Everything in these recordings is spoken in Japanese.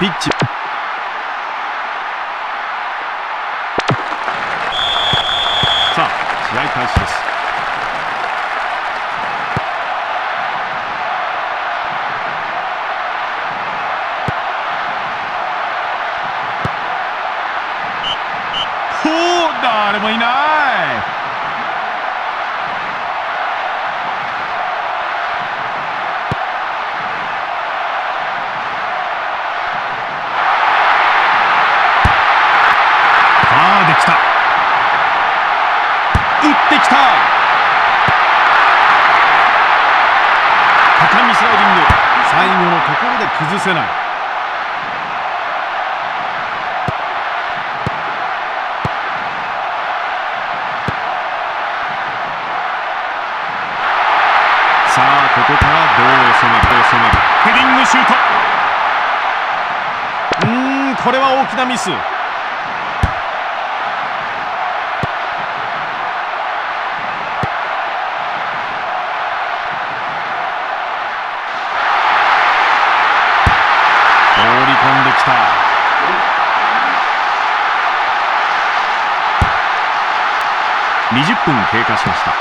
ピッチ。さあ試合開始です。ほう、誰もいない。できた。打ってきた。高見スライディング。最後のところで崩せない。さあここからどう攻めるヘディングシュート。これは大きなミス。飛んできた。20分経過しました。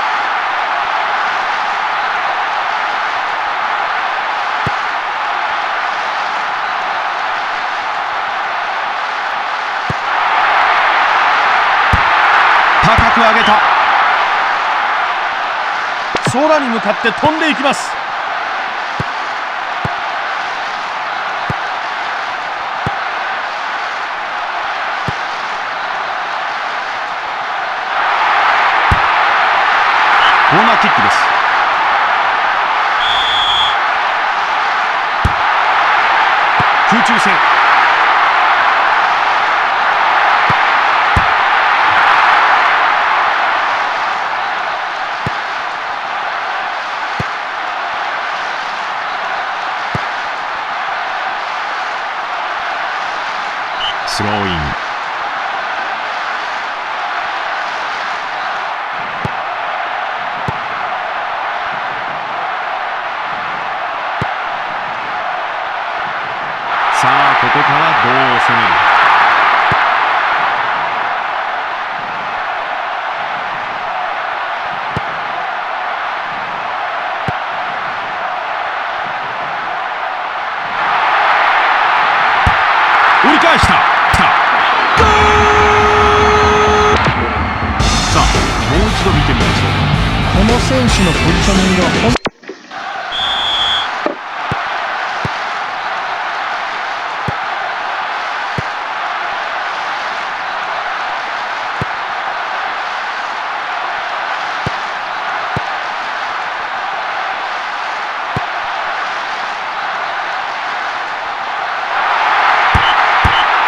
高く上げた。空に向かって飛んでいきます。コーナーキックです。空中戦。スローイン。さあここからどう攻める。折り返した。ゴール。さあもう一度見てみましょう。この選手のポジショニングは本当に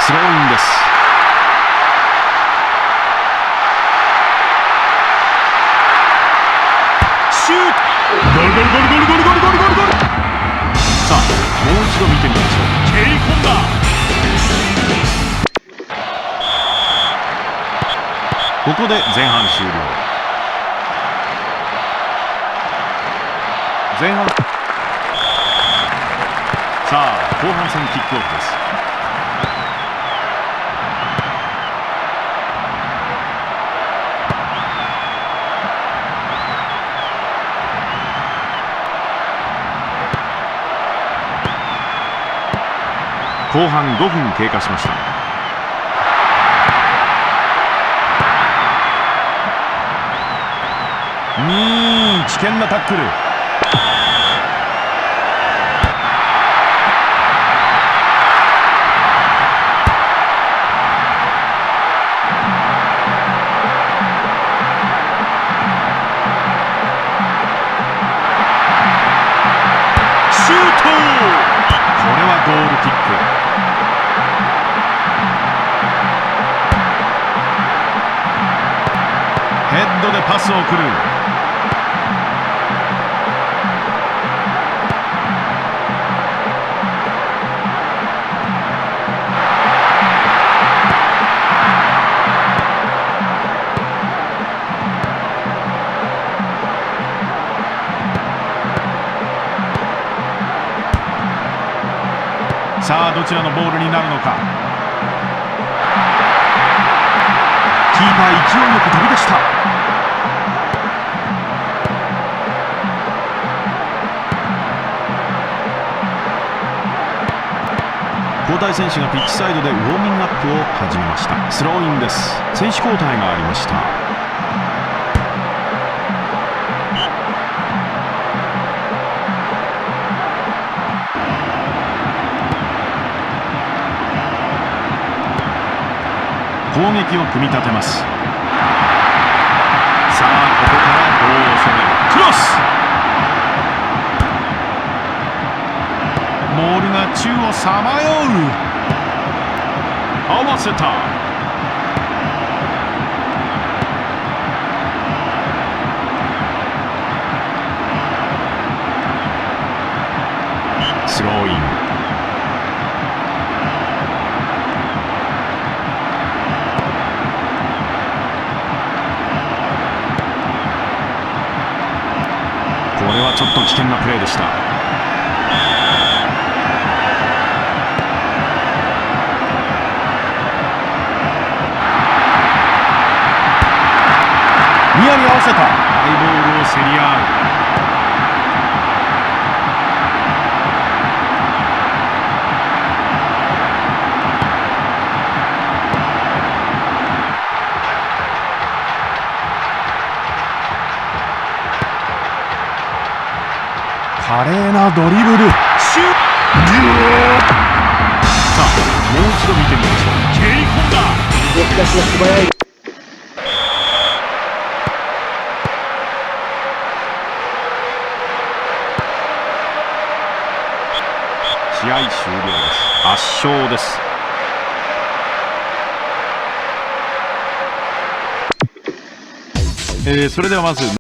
スローインです。シュート。ゴールゴールゴールゴールゴールゴールゴールゴールゴール。さあもう一度見てみましょう。蹴り込んだ。ここで前半終了。前半。さあ後半戦キックオフです。後半5分経過しました。危険なタックル。シュート。これはゴールキック。ヘッドでパスを送る。さあどちらのボールになるのか。キーパー勢いよく飛び出した。交代選手がピッチサイドでウォーミングアップを始めました。スローインです。選手交代がありました。攻撃を組み立てます。さあここからどう攻める。クロス。モールが宙をさまよう。合わせた。スローイン。これはちょっと危険なプレーでした。ニアに合わせた。ハイボールを競り合う。華麗なドリブル。シュート。さあもう一度見てみましょう。蹴り込んだ。動き出しが素早い。試合終了です。圧勝です。それではまず